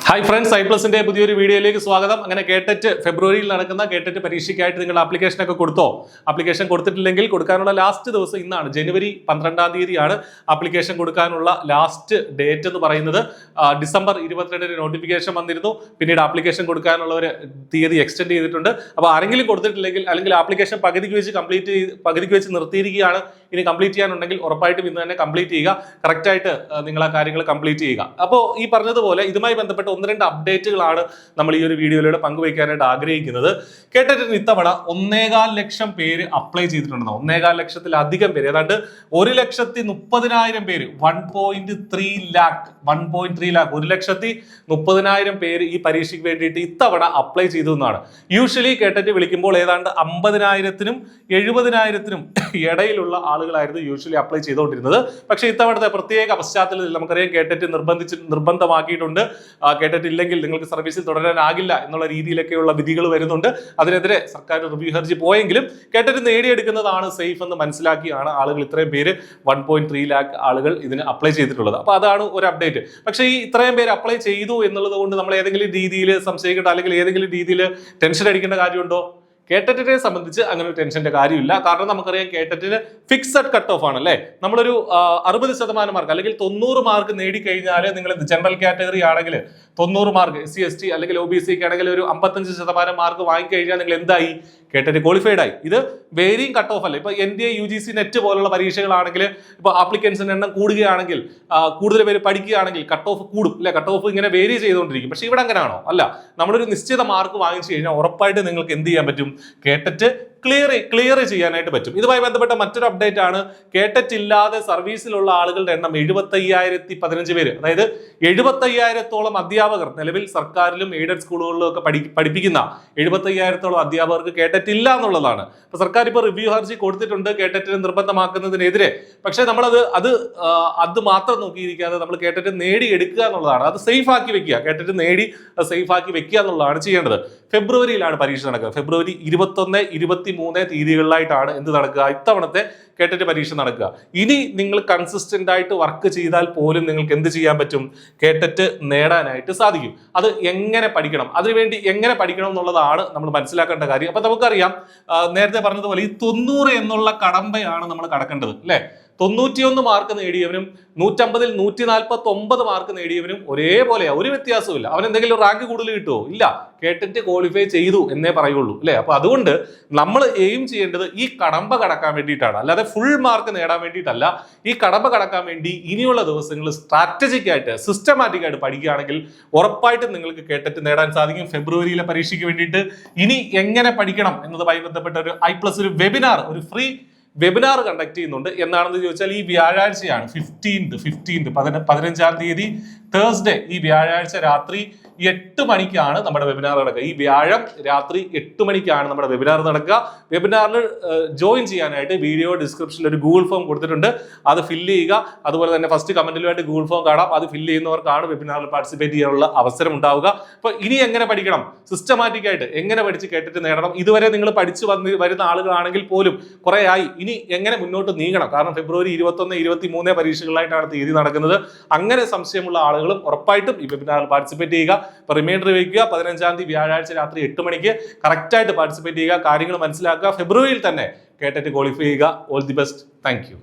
Hi friends, ഐപ്ലസിന്റെ പുതിയൊരു വീഡിയോയിലേക്ക് സ്വാഗതം. അങ്ങനെ കേട്ടറ്റ് ഫെബ്രുവരിയിൽ നടക്കുന്ന കേട്ടറ്റ് പരീക്ഷയ്ക്കായിട്ട് നിങ്ങൾ ആപ്ലിക്കേഷൻ ഒക്കെ കൊടുത്തോ? ആപ്ലിക്കേഷൻ കൊടുത്തിട്ടില്ലെങ്കിൽ കൊടുക്കാനുള്ള ലാസ്റ്റ് ദിവസം ഇന്നാണ്. ജനുവരി 12-ാം തീയതിയാണ് ആപ്ലിക്കേഷൻ കൊടുക്കാനുള്ള ലാസ്റ്റ് ഡേറ്റ് എന്ന് പറയുന്നത്. ഡിസംബർ 22-ന് നോട്ടിഫിക്കേഷൻ വന്നിരുന്നു. പിന്നീട് ആപ്ലിക്കേഷൻ കൊടുക്കാനുള്ള ഒരു തീയതി എക്സ്റ്റെൻഡ് ചെയ്തിട്ടുണ്ട്. അപ്പോൾ ആരെങ്കിലും കൊടുത്തിട്ടില്ലെങ്കിൽ അല്ലെങ്കിൽ ആപ്ലിക്കേഷൻ പകുതിക്ക് വെച്ച് നിർത്തിയിരിക്കുകയാണ്, ഇനി കംപ്ലീറ്റ് ചെയ്യാനുണ്ടെങ്കിൽ ഉറപ്പായിട്ടും ഇന്ന് തന്നെ കംപ്ലീറ്റ് ചെയ്യുക. കറക്റ്റായിട്ട് നിങ്ങൾ ആ കാര്യങ്ങൾ കംപ്ലീറ്റ് ചെയ്യുക. അപ്പോൾ ഈ പറഞ്ഞതുപോലെ ഇതുമായി ബന്ധപ്പെട്ട 1-2 അപ്ഡേറ്റുകളാണ് നമ്മൾ ഈ ഒരു വീഡിയോയിലൂടെ പങ്കുവയ്ക്കാനായിട്ട് ആഗ്രഹിക്കുന്നത്. കേട്ടിട്ട് ഇത്തവണ 1.25 ലക്ഷം പേര് അപ്ലൈ ചെയ്തിട്ടുണ്ടെന്ന്. 1.25 ലക്ഷത്തിലധികം പേര്, ഏതാണ്ട് 1,30,000 പേര്, 1.3 ലാക്ക് 1,30,000 പേര് ഈ പരീക്ഷയ്ക്ക് വേണ്ടിയിട്ട് ഇത്തവണ അപ്ലൈ ചെയ്തു എന്നാണ്. യൂഷ്വലി കേട്ടറ്റ് വിളിക്കുമ്പോൾ ഏതാണ്ട് 50,000-നും 70,000-നും ഇടയിലുള്ള ആളുകളായിരുന്നു യൂഷ്വലി അപ്ലൈ ചെയ്തുകൊണ്ടിരുന്നത്. പക്ഷേ ഇത്തവണത്തെ പ്രത്യേക പശ്ചാത്തലത്തിൽ നമുക്കറിയാം കേട്ടറ്റ് നിർബന്ധമാക്കിയിട്ടുണ്ട്. കേട്ടിട്ട് ഇല്ലെങ്കിൽ നിങ്ങൾക്ക് സർവീസിൽ തുടരാനാകില്ല എന്നുള്ള രീതിയിലൊക്കെയുള്ള വിധികൾ വരുന്നുണ്ട്. അതിനെതിരെ സർക്കാർ റിവ്യൂ ഹർജി പോയെങ്കിലും കേട്ടിട്ട് നേടിയെടുക്കുന്നതാണ് സേഫ് എന്ന് മനസ്സിലാക്കിയാണ് ആളുകൾ ഇത്രയും പേര് 1.3 ലാക്ക് ആളുകൾ ഇതിന് അപ്ലൈ ചെയ്തിട്ടുള്ളത്. അപ്പൊ അതാണ് ഒരു അപ്ഡേറ്റ്. പക്ഷേ ഈ ഇത്രയും പേര് അപ്ലൈ ചെയ്തു എന്നുള്ളത് കൊണ്ട് നമ്മൾ ഏതെങ്കിലും രീതിയിൽ സംശയിക്കേണ്ട അല്ലെങ്കിൽ ഏതെങ്കിലും രീതിയിൽ ടെൻഷൻ അടിക്കേണ്ട കാര്യമുണ്ടോ? കേട്ടറ്റിനെ സംബന്ധിച്ച് അങ്ങനെ ഒരു ടെൻഷന്റെ കാര്യമില്ല. കാരണം നമുക്കറിയാം കേട്ടറ്റിന് ഫിക്സഡ് കട്ട് ഓഫ് ആണ് അല്ലേ. നമ്മളൊരു 60% മാർക്ക് അല്ലെങ്കിൽ 90 മാർക്ക് നേടിക്കഴിഞ്ഞാൽ നിങ്ങൾ ജനറൽ കാറ്റഗറി ആണെങ്കിൽ 90 മാർക്ക്, SC/ST അല്ലെങ്കിൽ OBC ആണെങ്കിൽ ഒരു 55% മാർക്ക് വാങ്ങിക്കഴിഞ്ഞാൽ നിങ്ങൾ എന്തായി? കേട്ടറ്റ് ക്വാളിഫൈഡ് ആയി. ഇത് വേരിയും കട്ട് ഓഫ് അല്ല. ഇപ്പൊ NDA UGC നെറ്റ് പോലുള്ള പരീക്ഷകളാണെങ്കിൽ ഇപ്പൊ ആപ്ലിക്കൻസിന്റെ എണ്ണം കൂടുകയാണെങ്കിൽ, കൂടുതൽ പേര് പഠിക്കുകയാണെങ്കിൽ കട്ട് ഓഫ് കൂടും അല്ലെ. കട്ട് ഓഫ് ഇങ്ങനെ വേരി ചെയ്തുകൊണ്ടിരിക്കും. പക്ഷെ ഇവിടെ അങ്ങനെയാണോ? അല്ല. നമ്മളൊരു നിശ്ചിത മാർക്ക് വാങ്ങിച്ചു കഴിഞ്ഞാൽ ഉറപ്പായിട്ട് നിങ്ങൾക്ക് എന്ത് ചെയ്യാൻ പറ്റും? കേട്ടറ്റ് ക്ലിയർ ചെയ്യാനായിട്ട് പറ്റും. ഇതുമായി ബന്ധപ്പെട്ട മറ്റൊരു അപ്ഡേറ്റ് ആണ്. കേട്ടറ്റ് ഇല്ലാതെ സർവീസിലുള്ള ആളുകളുടെ എണ്ണം 75,015 പേര്. അതായത് 75,000-ഓളം അധ്യാപകർ, നിലവിൽ സർക്കാരിലും എയ്ഡഡ് സ്കൂളുകളിലും ഒക്കെ പഠിപ്പിക്കുന്ന 75,000-ഓളം അധ്യാപകർക്ക് കേട്ടറ്റ് ഇല്ല എന്നുള്ളതാണ്. അപ്പൊ സർക്കാർ ഇപ്പോൾ റിവ്യൂ ഹർജി കൊടുത്തിട്ടുണ്ട് കേട്ടറ്റിനെ നിർബന്ധമാക്കുന്നതിനെതിരെ. പക്ഷെ നമ്മളത് അത് മാത്രം നോക്കിയിരിക്കാതെ നമ്മൾ കേട്ടറ്റ് നേടിയെടുക്കുക എന്നുള്ളതാണ്. അത് സേഫ് ആക്കി വെക്കുക. കേട്ടറ്റ് നേടി അത് സേഫ് ആക്കി വെക്കുക എന്നുള്ളതാണ് ചെയ്യേണ്ടത്. ഫെബ്രുവരിയിലാണ് പരീക്ഷ നടക്കുക. ഫെബ്രുവരി 21, 23 തീയതികളിലായിട്ടാണ് എന്ത് നടക്കുക? ഇത്തവണത്തെ കേട്ടറ്റ് പരീക്ഷ നടക്കുക. ഇനി നിങ്ങൾ കൺസിസ്റ്റന്റ് ആയിട്ട് വർക്ക് ചെയ്താൽ പോലും നിങ്ങൾക്ക് എന്ത് ചെയ്യാൻ പറ്റും? കേട്ടറ്റ് നേടാനായിട്ട് സാധിക്കും. അത് എങ്ങനെ പഠിക്കണം, അതിനുവേണ്ടി എങ്ങനെ പഠിക്കണം എന്നുള്ളതാണ് നമ്മൾ മനസ്സിലാക്കേണ്ട കാര്യം. അപ്പൊ നമുക്കറിയാം, നേരത്തെ പറഞ്ഞതുപോലെ ഈ 90 എന്നുള്ള കടമ്പയാണ് നമ്മൾ കടക്കേണ്ടത് അല്ലെ. 91 മാർക്ക് നേടിയവനും 150-ൽ 149 മാർക്ക് നേടിയവനും ഒരേപോലെയാ, ഒരു വ്യത്യാസമില്ല. അവൻ എന്തെങ്കിലും റാങ്ക് കൂടുതൽ കിട്ടുമോ? ഇല്ല. കേട്ടിട്ട് ക്വാളിഫൈ ചെയ്തു എന്നേ പറയുള്ളൂ അല്ലെ. അപ്പൊ അതുകൊണ്ട് നമ്മൾ എയിം ചെയ്യേണ്ടത് ഈ കടമ്പ കടക്കാൻ വേണ്ടിയിട്ടാണ്, അല്ലാതെ ഫുൾ മാർക്ക് നേടാൻ വേണ്ടിയിട്ടല്ല. ഈ കടമ്പ കടക്കാൻ വേണ്ടി ഇനിയുള്ള ദിവസങ്ങൾ സ്ട്രാറ്റജിക് ആയിട്ട് സിസ്റ്റമാറ്റിക് ആയിട്ട് പഠിക്കുകയാണെങ്കിൽ ഉറപ്പായിട്ടും നിങ്ങൾക്ക് കേട്ടറ്റ് നേടാൻ സാധിക്കും. ഫെബ്രുവരിയിലെ പരീക്ഷയ്ക്ക് വേണ്ടിയിട്ട് ഇനി എങ്ങനെ പഠിക്കണം എന്നതുമായി ബന്ധപ്പെട്ട ഒരു ഒരു വെബിനാർ, ഒരു ഫ്രീ വെബിനാർ കണ്ടക്ട് ചെയ്യുന്നുണ്ട്. എന്നാണെന്ന് ചോദിച്ചാൽ ഈ വ്യാഴാഴ്ചയാണ് 15-ാം തീയതി തേഴ്സ്ഡേ, ഈ വ്യാഴാഴ്ച രാത്രി 8 മണിക്കാണ് നമ്മുടെ വെബിനാർ നടക്കുക. ഈ വ്യാഴം രാത്രി 8 മണിക്കാണ് നമ്മുടെ വെബിനാർ നടക്കുക. വെബിനാറിൽ ജോയിൻ ചെയ്യാനായിട്ട് വീഡിയോ ഡിസ്ക്രിപ്ഷനിൽ ഒരു ഗൂഗിൾ ഫോം കൊടുത്തിട്ടുണ്ട്. അത് ഫില്ല് ചെയ്യുക. അതുപോലെ തന്നെ ഫസ്റ്റ് കമന്റിലുമായിട്ട് ഗൂഗിൾ ഫോം കാണാം. അത് ഫില്ല് ചെയ്യുന്നവർക്കാണ് വെബിനാറിൽ പാർട്ടിസിപ്പേറ്റ് ചെയ്യാനുള്ള അവസരം ഉണ്ടാവുക. അപ്പൊ ഇനി എങ്ങനെ പഠിക്കണം, സിസ്റ്റമാറ്റിക് ആയിട്ട് എങ്ങനെ പഠിച്ച് കേട്ടിട്ട് നേടണം, ഇതുവരെ നിങ്ങൾ പഠിച്ചു വരുന്ന ആളുകളാണെങ്കിൽ പോലും കുറെ ആയി, ഇനി എങ്ങനെ മുന്നോട്ട് നീങ്ങണം? കാരണം ഫെബ്രുവരി 21, 23 പരീക്ഷകളിലായിട്ടാണ് തീയതി നടക്കുന്നത്. അങ്ങനെ സംശയമുള്ള ആളുകളും ഉറപ്പായിട്ടും ഈ വെബിനാറിൽ പാർട്ടിസിപ്പേറ്റ് ചെയ്യുക. ഇപ്പൊ റിമൈൻഡർ വയ്ക്കുക, 15-ാം തീയതി വ്യാഴാഴ്ച രാത്രി 8 മണിക്ക് കറക്റ്റായിട്ട് പാർട്ടിസിപ്പേറ്റ് ചെയ്യുക. കാര്യങ്ങൾ മനസ്സിലാക്കുക. ഫെബ്രുവരിയിൽ തന്നെ കേട്ടറ്റ് ക്വാളിഫൈ ചെയ്യുക. All the best. Thank you.